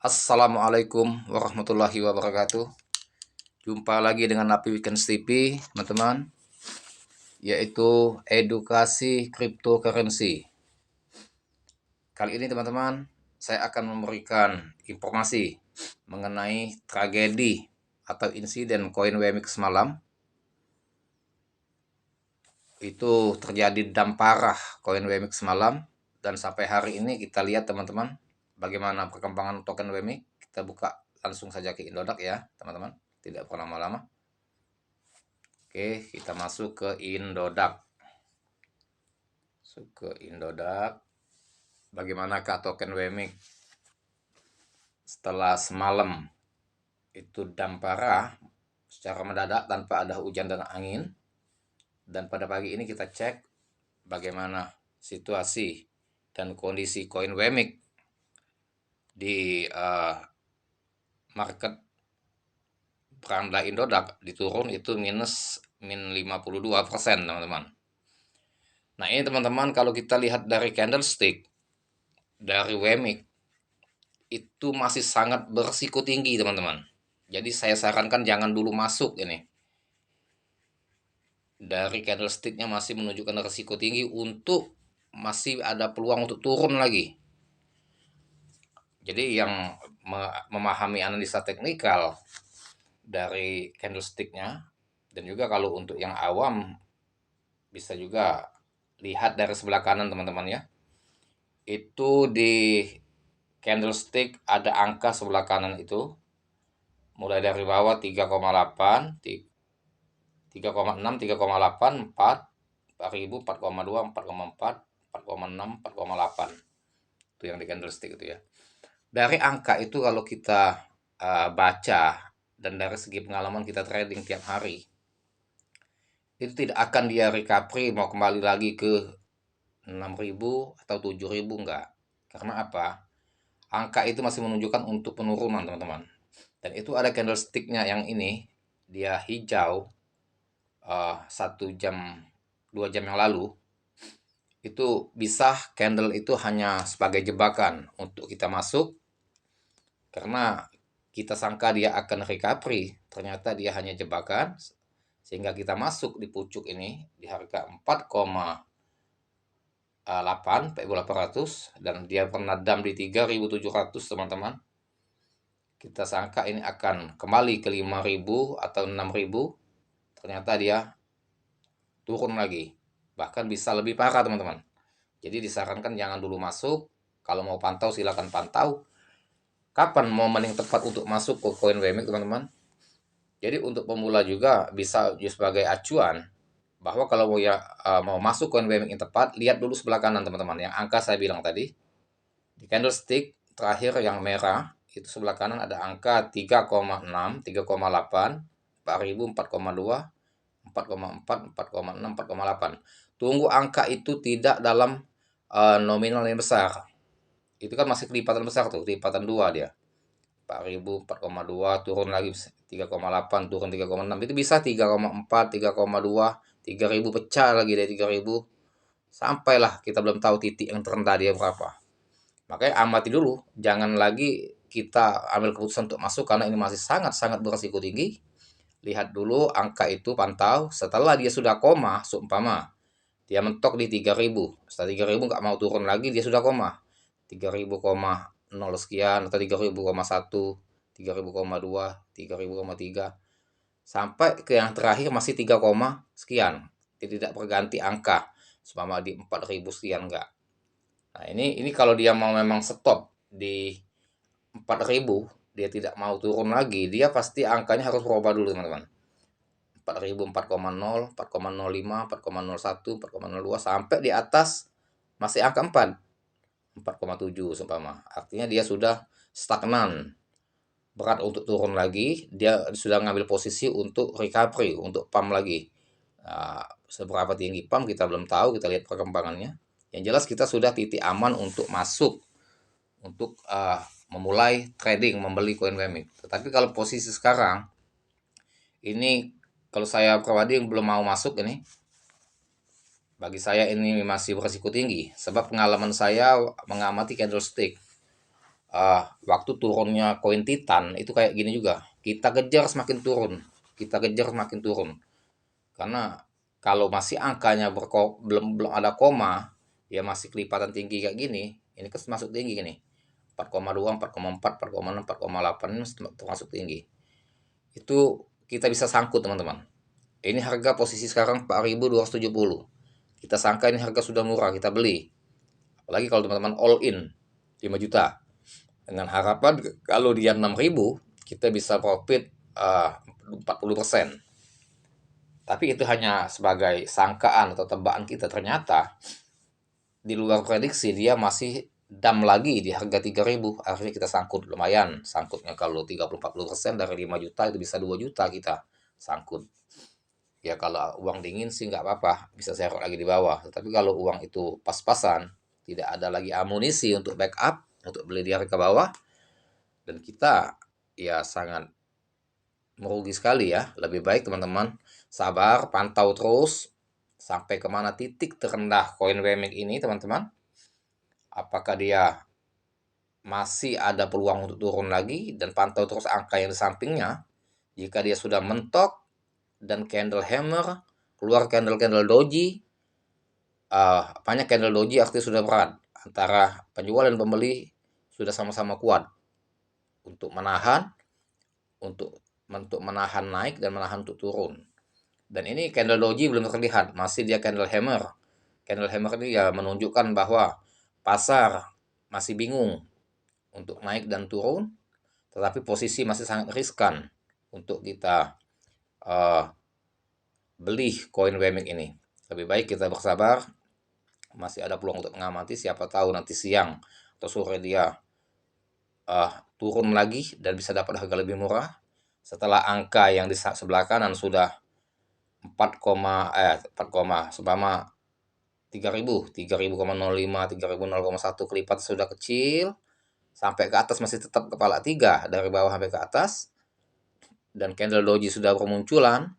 Assalamualaikum warahmatullahi wabarakatuh. Jumpa lagi dengan Napi Weekends TV, teman-teman, yaitu edukasi cryptocurrency. Kali ini, teman-teman, saya akan memberikan informasi mengenai tragedi atau insiden koin WMX semalam. Itu terjadi dam parah koin WMX semalam, dan sampai hari ini kita lihat, teman-teman, bagaimana perkembangan token WMX. Kita buka langsung saja ke Indodax ya, teman-teman. Tidak perlu lama-lama. Oke, kita masuk ke Indodax. Bagaimanakah token WMX setelah semalam itu dam parah secara mendadak tanpa ada hujan dan angin. Dan pada pagi ini kita cek bagaimana situasi dan kondisi koin WMX di market beranda Indodax. Diturun itu min 52%, teman-teman. Nah, ini teman-teman, kalau kita lihat dari candlestick dari WMX itu masih sangat berisiko tinggi, teman-teman. Jadi saya sarankan jangan dulu masuk ini. Dari candlesticknya masih menunjukkan risiko tinggi untuk masih ada peluang untuk turun lagi. Jadi yang memahami analisa teknikal dari candlesticknya, dan juga kalau untuk yang awam bisa juga lihat dari sebelah kanan, teman-teman ya. Itu di candlestick ada angka sebelah kanan itu mulai dari bawah 3,8, 3,6, 3,8, 4, 4.000, 4,2, 4,4, 4,6, 4,8. Itu yang di candlestick itu ya. Dari angka itu kalau kita baca dan dari segi pengalaman kita trading tiap hari, itu tidak akan dia recovery mau kembali lagi ke 6.000 atau 7.000, enggak. Karena apa? Angka itu masih menunjukkan untuk penurunan, teman-teman. Dan itu ada candlesticknya yang ini, dia hijau 1 jam 2 jam yang lalu. Itu bisa candle itu hanya sebagai jebakan untuk kita masuk, karena kita sangka dia akan recovery, ternyata dia hanya jebakan, sehingga kita masuk di pucuk ini di harga 4,8 4.800, dan dia pernah dam di 3.700, teman-teman. Kita sangka ini akan kembali ke 5.000 atau 6.000, ternyata dia turun lagi, bahkan bisa lebih parah, teman-teman. Jadi disarankan jangan dulu masuk. Kalau mau pantau silakan pantau. Kapan momen yang tepat untuk masuk ke koin WMX, teman-teman? Jadi untuk pemula juga bisa sebagai acuan bahwa kalau mau masuk koin WMX yang tepat, lihat dulu sebelah kanan, teman-teman. Yang angka saya bilang tadi di candlestick terakhir yang merah itu sebelah kanan ada angka 3,6, 3,8, 4.000, 4,2, 4,4, 4,6, 4,8. Tunggu angka itu tidak dalam nominal yang besar. Itu kan masih kelipatan besar tuh, kelipatan 2 dia. 4.000, 4,2, turun lagi 3,8, turun 3,6. Itu bisa 3,4, 3,2, 3.000, pecah lagi dari 3.000. Sampailah kita belum tahu titik yang terendah dia berapa. Makanya amati dulu, jangan lagi kita ambil keputusan untuk masuk karena ini masih sangat-sangat berisiko tinggi. Lihat dulu angka itu, pantau. Setelah dia sudah koma, seumpama dia mentok di 3.000, setelah 3.000 nggak mau turun lagi, dia sudah koma 3.000,0 sekian atau 3.000,1, 3.000,2, 3.000,3, sampai ke yang terakhir masih 3, sekian. Tidak berganti angka, seumpama di 4.000 sekian, enggak. Nah, ini kalau dia mau memang stop di 4.000, dia tidak mau turun lagi, dia pasti angkanya harus berubah dulu, teman-teman. 4.000, 4,0, 4,05, 4,01, 4,02, sampai di atas masih angka 4, 4,7 seumpama. Artinya dia sudah stagnan, berat untuk turun lagi, dia sudah ngambil posisi untuk recovery, untuk pump lagi. Nah, seberapa tinggi pump kita belum tahu, kita lihat perkembangannya. Yang jelas kita sudah titik aman untuk masuk, untuk memulai trading, membeli koin WMX. Tetapi kalau posisi sekarang ini, kalau saya pribadi yang belum mau masuk ini, bagi saya ini masih berisiko tinggi. Sebab pengalaman saya mengamati candlestick waktu turunnya koin Titan itu kayak gini juga. Kita kejar semakin turun, kita kejar semakin turun. Karena kalau masih angkanya belum belum ada koma, ya masih kelipatan tinggi kayak gini, ini kan termasuk tinggi gini. 4,2, 4,4, 4,6, 4,8 ini termasuk tinggi. Itu kita bisa sangkut teman-teman. Ini harga posisi sekarang 4.270. Kita sangka ini harga sudah murah, kita beli. Apalagi kalau teman-teman all in 5 juta. Dengan harapan kalau dia 6.000, kita bisa profit 40%. Tapi itu hanya sebagai sangkaan atau tebakan kita. Ternyata di luar prediksi dia masih dam lagi di harga 3.000. Akhirnya kita sangkut lumayan. Sangkutnya kalau 30-40% dari 5 juta itu bisa 2 juta kita sangkut. Ya kalau uang dingin sih nggak apa-apa, bisa serok lagi di bawah. Tapi kalau uang itu pas-pasan, tidak ada lagi amunisi untuk backup, untuk beli di harga bawah, dan kita ya sangat merugi sekali ya. Lebih baik teman-teman sabar, pantau terus sampai kemana titik terendah koin WMX ini teman-teman. Apakah dia masih ada peluang untuk turun lagi, dan pantau terus angka yang di sampingnya. Jika dia sudah mentok dan candle hammer, keluar candle-candle doji, banyak candle doji artinya sudah berat. Antara penjual dan pembeli sudah sama-sama kuat untuk menahan, untuk menahan naik dan menahan untuk turun. Dan ini candle doji belum terlihat, masih dia candle hammer. Candle hammer ini ya menunjukkan bahwa pasar masih bingung untuk naik dan turun, tetapi posisi masih sangat riskan untuk kita beli koin WMX ini. Lebih baik kita bersabar, masih ada peluang untuk mengamati, siapa tahu nanti siang atau sore dia turun lagi dan bisa dapat harga lebih murah setelah angka yang di sebelah kanan sudah 4, seumpama 3.005, 3.001 kelipat sudah kecil, sampai ke atas masih tetap kepala 3 dari bawah sampai ke atas, dan candle doji sudah bermunculan,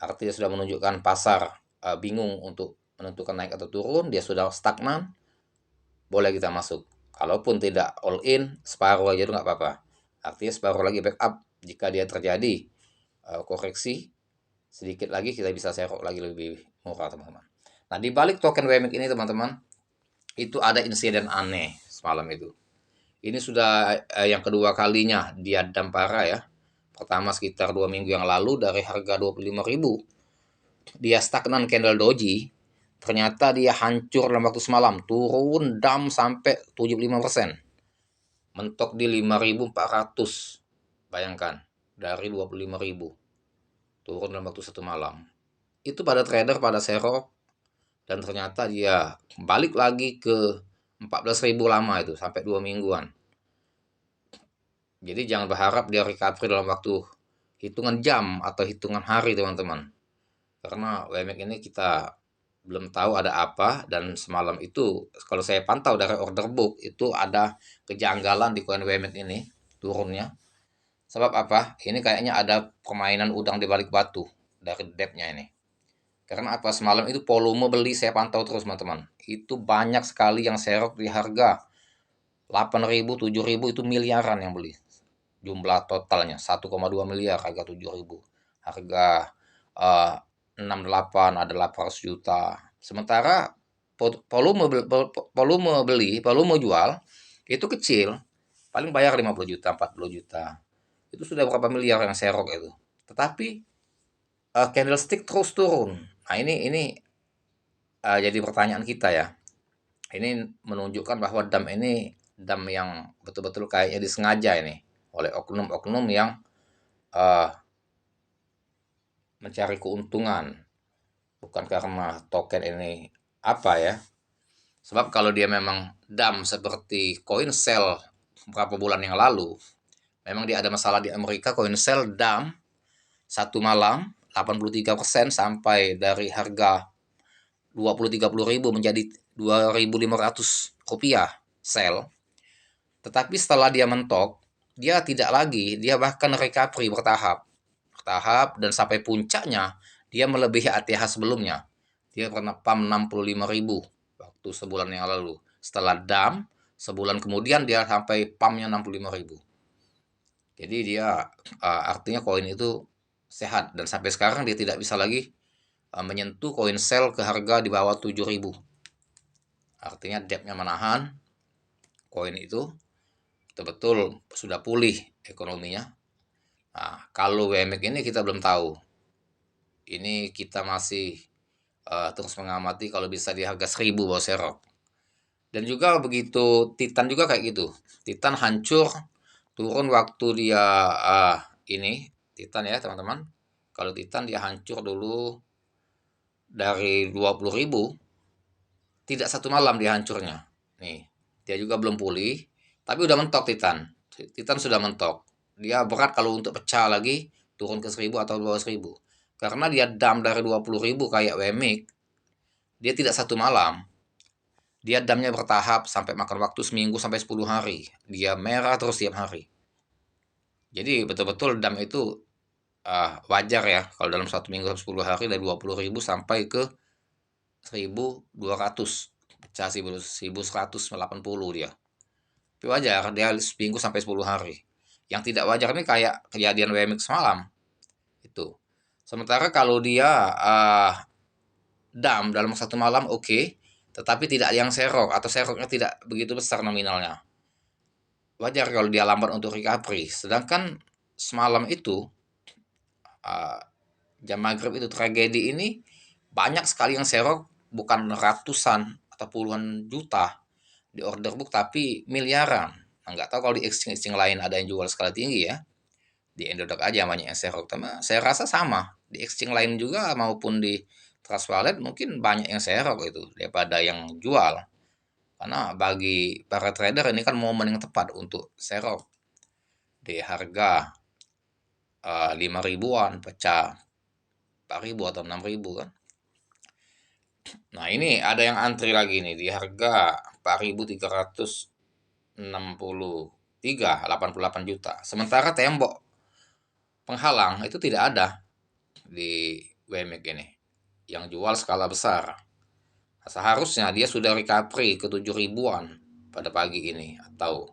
artinya sudah menunjukkan pasar bingung untuk menentukan naik atau turun, dia sudah stagnan, boleh kita masuk. Kalaupun tidak all in, separuh aja itu nggak apa-apa. Artinya separuh lagi backup, jika dia terjadi koreksi sedikit lagi, kita bisa serok lagi lebih murah teman-teman. Nah, di balik token WMX ini teman-teman, itu ada insiden aneh semalam itu. Ini sudah yang kedua kalinya dia dampara ya. Pertama sekitar 2 minggu yang lalu dari harga 25.000, dia stagnan candle doji, ternyata dia hancur dalam waktu semalam, turun dam sampai 75%. Mentok di 5.400. Bayangkan, dari 25.000 turun dalam waktu satu malam. Itu pada trader pada serok, dan ternyata dia balik lagi ke 14.000 lama itu sampai 2 mingguan. Jadi jangan berharap dia recovery dalam waktu hitungan jam atau hitungan hari teman-teman. Karena WMX ini kita belum tahu ada apa, dan semalam itu kalau saya pantau dari order book itu ada kejanggalan di koin WMX ini turunnya. Sebab apa? Ini kayaknya ada permainan udang di balik batu dari depth-nya ini. Karena apa? Semalam itu volume beli saya pantau terus teman-teman. Itu banyak sekali yang serok di harga 8.000, 7.000, itu miliaran yang beli. Jumlah totalnya 1,2 miliar harga 7.000. Harga 68 ada 800 juta. Sementara volume jual itu kecil, paling bayar 50 juta, 40 juta. Itu sudah berapa miliar yang serok itu. Tetapi candlestick terus turun. Nah, ini jadi pertanyaan kita ya. Ini menunjukkan bahwa dam ini dam yang betul-betul kayaknya disengaja ini oleh oknum-oknum yang mencari keuntungan, bukan karena token ini apa ya. Sebab kalau dia memang dam seperti koin sell beberapa bulan yang lalu, memang dia ada masalah di Amerika. Koin sell dam satu malam 83% sampai dari harga 20-30 ribu menjadi 2.500 rupiah sell. Tetapi setelah dia mentok, dia tidak lagi, dia bahkan recovery bertahap dan sampai puncaknya dia melebihi ATH sebelumnya. Dia pernah pump 65.000 waktu sebulan yang lalu. Setelah dam sebulan kemudian dia sampai pumpnya 65.000. Jadi dia artinya koin itu sehat, dan sampai sekarang dia tidak bisa lagi menyentuh koin sell ke harga di bawah 7.000. Artinya debtnya menahan, koin itu betul-betul sudah pulih ekonominya. Nah, kalau WMX ini kita belum tahu. Ini kita masih terus mengamati, kalau bisa di harga 1.000 bawa serok. Dan juga begitu Titan juga kayak gitu. Titan hancur, turun waktu dia ini Titan ya teman-teman. Kalau Titan dia hancur dulu dari 20.000, tidak satu malam dia hancurnya. Nih, dia juga belum pulih, tapi udah mentok Titan. Titan sudah mentok. Dia berat kalau untuk pecah lagi, turun ke 1.000 atau bawah 1.000. Karena dia dump dari 20.000 kayak WMIC, dia tidak satu malam. Dia dumpnya bertahap sampai makan waktu seminggu sampai 10 hari. Dia merah terus tiap hari. Jadi betul-betul dump itu wajar ya. Kalau dalam satu minggu sampai 10 hari dari 20.000 sampai ke 1.200, pecah 1.180 dia. Tapi wajar, dia seminggu sampai 10 hari. Yang tidak wajar ini kayak kejadian WMX semalam. Itu. Sementara kalau dia dump dalam satu malam oke, tetapi tidak yang serok atau seroknya tidak begitu besar nominalnya. Wajar kalau dia lambat untuk recovery. Sedangkan semalam itu jam maghrib itu tragedi ini banyak sekali yang serok, bukan ratusan atau puluhan juta di order book, tapi miliaran. Nah, nggak tahu kalau di exchange lain ada yang jual skala tinggi ya. Di Indodax aja banyak yang serok. Saya rasa sama di exchange lain juga maupun di Trust Wallet mungkin banyak yang serok itu daripada yang jual. Karena bagi para trader ini kan momen yang tepat untuk serok di harga 5 ribuan pecah 4.000 atau 6.000 kan. Nah, ini ada yang antri lagi nih di harga 4.363, 88 juta. Sementara tembok penghalang itu tidak ada di WMX ini. Yang jual skala besar. Seharusnya dia sudah recovery ke 7 ribuan pada pagi ini atau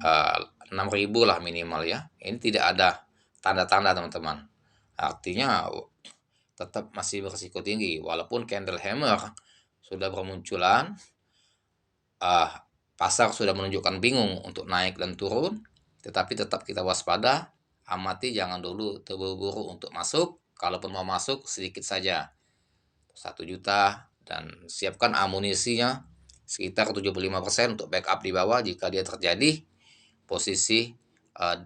6 ribu lah minimal ya. Ini tidak ada tanda-tanda teman-teman. Artinya tetap masih berisiko tinggi walaupun candle hammer sudah bermunculan, pasar sudah menunjukkan bingung untuk naik dan turun, tetapi tetap kita waspada, amati, jangan dulu terburu-buru untuk masuk. Kalaupun mau masuk sedikit saja, 1 juta, dan siapkan amunisinya sekitar 75% untuk backup di bawah jika dia terjadi posisi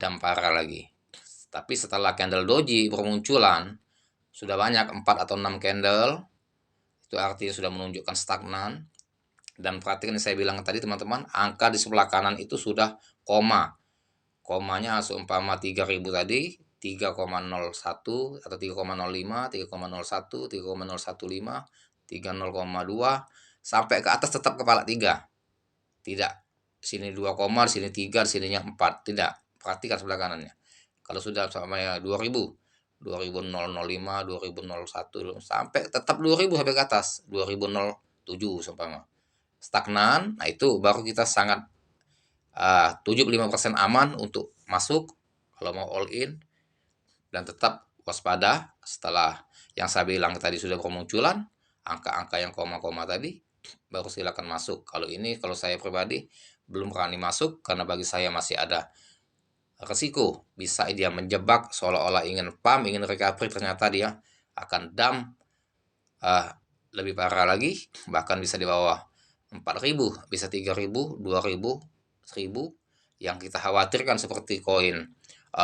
dampara lagi. Tapi setelah candle doji bermunculan, sudah banyak 4 atau 6 candle, itu artinya sudah menunjukkan stagnan. Dan perhatikan yang saya bilang tadi teman-teman, angka di sebelah kanan itu sudah koma. Komanya seumpama 3.000 tadi, 3,01 atau 3,05, 3,01, 3,015, 30,2 sampai ke atas tetap kepala 3. Tidak sini 2 koma, sini 3, sininya 4. Tidak. Perhatikan sebelah kanannya. Kalau sudah sampai 2.000, 2005, 2001 sampai tetap 2000 sampai ke atas, 2007 seumpama. Stagnan, nah itu baru kita sangat 75% aman untuk masuk kalau mau all in, dan tetap waspada setelah yang saya bilang tadi sudah bermunculan angka-angka yang koma-koma tadi, baru silakan masuk. Kalau ini, kalau saya pribadi belum berani masuk karena bagi saya masih ada resiko bisa dia menjebak seolah-olah ingin pump, ingin recovery, ternyata dia akan dump lebih parah lagi, bahkan bisa di bawah 4.000, bisa 3.000, 2.000, 1.000. Yang kita khawatirkan seperti koin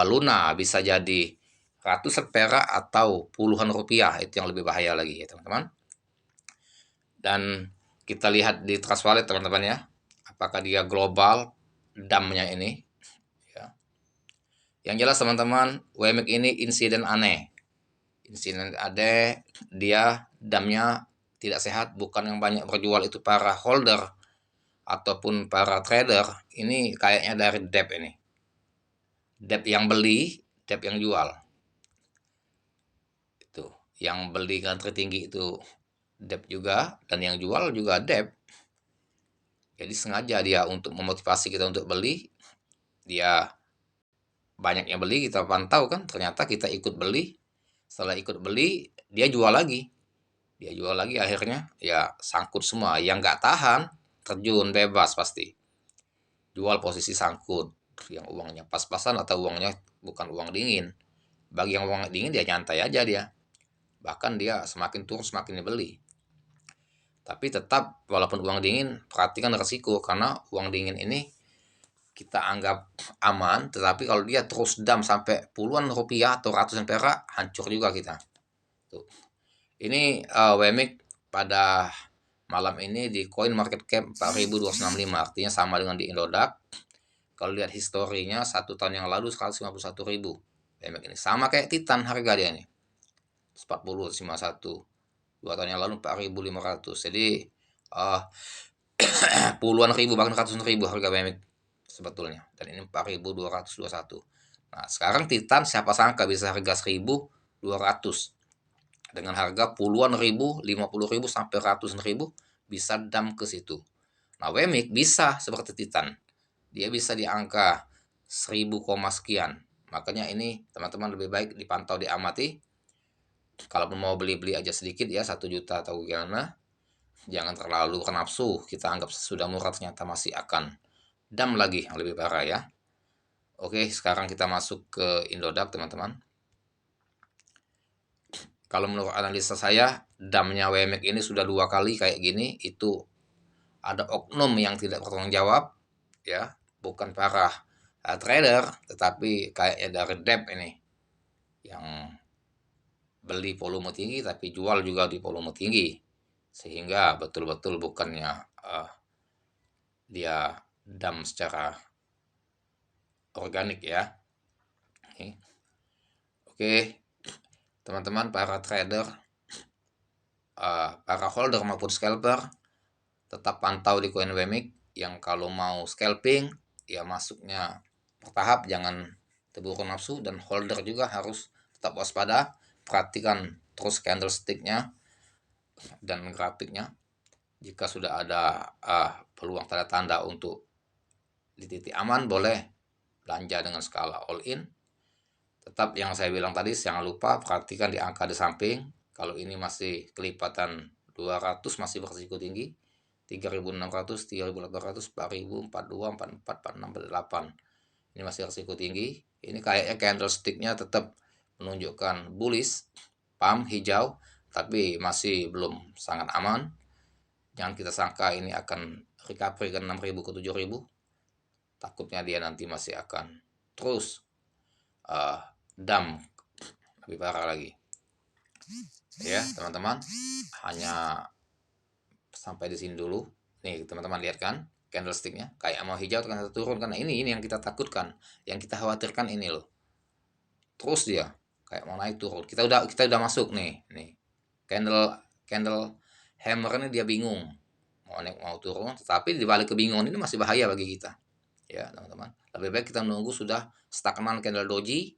Luna bisa jadi ratusan perak atau puluhan rupiah, itu yang lebih bahaya lagi ya teman-teman. Dan kita lihat di Trust Wallet teman-teman ya, apakah dia global dump-nya ini ya. Yang jelas teman-teman, WMX ini insiden aneh. Insiden aneh, dia dump-nya tidak sehat, bukan yang banyak berjual itu para holder ataupun para trader. Ini kayaknya dari debt ini. Debt yang beli, debt yang jual. Itu. Yang beli kan tertinggi itu debt juga, dan yang jual juga debt. Jadi sengaja dia untuk memotivasi kita untuk beli, dia banyaknya beli, kita pantau kan, ternyata kita ikut beli, setelah ikut beli dia jual lagi, akhirnya ya sangkut semua, yang nggak tahan terjun bebas pasti, jual posisi sangkut, yang uangnya pas-pasan atau uangnya bukan uang dingin. Bagi yang uang dingin dia nyantai aja dia, bahkan dia semakin turun semakin dibeli. Tapi tetap walaupun uang dingin, perhatikan resiko, karena uang dingin ini kita anggap aman, tetapi kalau dia terus dam sampai puluhan rupiah atau ratusan perak, hancur juga kita. Tuh. Ini WMIC pada malam ini di coin market cap 4.265, artinya sama dengan di Indodax. Kalau lihat historinya 1 tahun yang lalu 151.000 WMIC ini, sama kayak Titan harga dia ini 40,51, 2 tahun yang lalu 4.500. Jadi puluhan ribu bahkan ratusan ribu harga WMIC sebetulnya, dan ini 4.221. Nah sekarang Titan siapa sangka bisa harga 1.200, dengan harga puluhan ribu, 50.000 sampai ratusan ribu, bisa dam ke situ. Nah WMIC bisa seperti Titan, dia bisa di angka 1.000, sekian. Makanya ini teman-teman lebih baik dipantau, diamati. Kalaupun mau beli-beli aja sedikit ya, 1 juta atau gimana, jangan terlalu nafsu, kita anggap sudah murah ternyata masih akan dam lagi yang lebih parah ya. Oke, sekarang kita masuk ke Indodax teman-teman. Kalau menurut analisa saya, damnya WMIC ini sudah 2 kali kayak gini, itu ada oknum yang tidak bertanggung jawab ya, bukan para trader, tetapi kayaknya dari debt ini, yang beli volume tinggi tapi jual juga di volume tinggi, sehingga betul-betul bukannya dia dam secara organik ya. Oke teman-teman, para trader, para holder maupun scalper, tetap pantau di koin WMIC. Yang kalau mau scalping ya masuknya bertahap, jangan terburu nafsu, dan holder juga harus tetap waspada, perhatikan terus candlesticknya dan grafiknya. Jika sudah ada peluang tanda-tanda untuk di titik aman, boleh belanja dengan skala all in. Tetap yang saya bilang tadi, jangan lupa perhatikan di angka di samping. Kalau ini masih kelipatan 200, masih berisiko tinggi. 3.600, 3.800, 4.000, 42, 44, 46, 48. Ini masih risiko tinggi. Ini kayaknya candlesticknya tetap menunjukkan bullish, pump hijau, tapi masih belum sangat aman. Jangan kita sangka ini akan recovery ke 6.000 ke 7.000. Takutnya dia nanti masih akan terus dam lebih parah lagi. Ya teman-teman, hanya sampai di sini dulu. Nih teman-teman lihat kan candlesticknya kayak mau hijau ternyata turun, karena ini yang kita takutkan, yang kita khawatirkan ini loh. Terus dia kayak mau naik turun. Kita udah masuk nih candle hammer ini, dia bingung mau naik mau turun, tetapi di balik kebingungan ini masih bahaya bagi kita. Ya teman-teman, lebih baik kita menunggu sudah stagnan candle doji,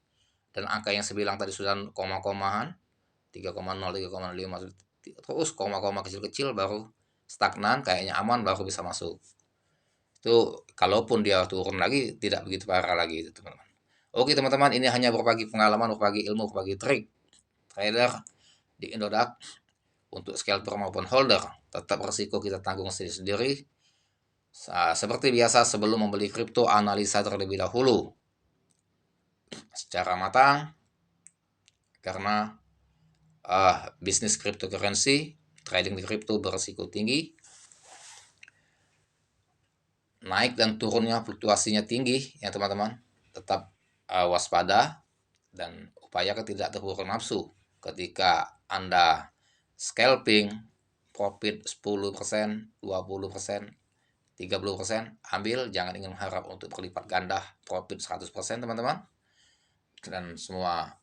dan angka yang saya bilang tadi sudah koma-komaan 3,0, 3,5, terus koma-koma kecil-kecil, baru stagnan kayaknya aman, baru bisa masuk. Itu kalaupun dia turun lagi tidak begitu parah lagi itu teman-teman. Oke teman-teman, ini hanya berbagi pengalaman, berbagi ilmu, berbagi trik trader di Indodax. Untuk scalper maupun holder, tetap resiko kita tanggung sendiri-sendiri. Seperti biasa, sebelum membeli kripto, analisa terlebih dahulu secara matang, karena bisnis cryptocurrency, trading di kripto berisiko tinggi, naik dan turunnya fluktuasinya tinggi ya teman-teman. Tetap waspada dan upayakan tidak terburu nafsu. Ketika Anda scalping, profit 10%, 20%, 30%, ambil, jangan ingin mengharap untuk berlipat ganda profit 100% teman-teman. Dan semua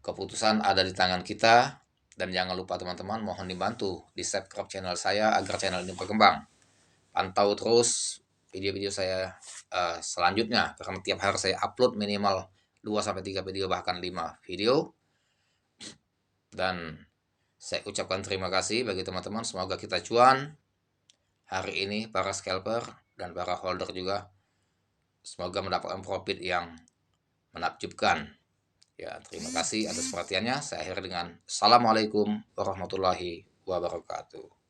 keputusan ada di tangan kita. Dan jangan lupa teman-teman, mohon dibantu di subscribe channel saya agar channel ini berkembang. Pantau terus video-video saya selanjutnya, karena tiap hari saya upload minimal 2-3 video, bahkan 5 video. Dan saya ucapkan terima kasih bagi teman-teman, semoga kita cuan. hari ini para scalper dan para holder juga semoga mendapatkan profit yang menakjubkan. Ya, terima kasih atas perhatiannya. Saya akhiri dengan Assalamualaikum warahmatullahi wabarakatuh.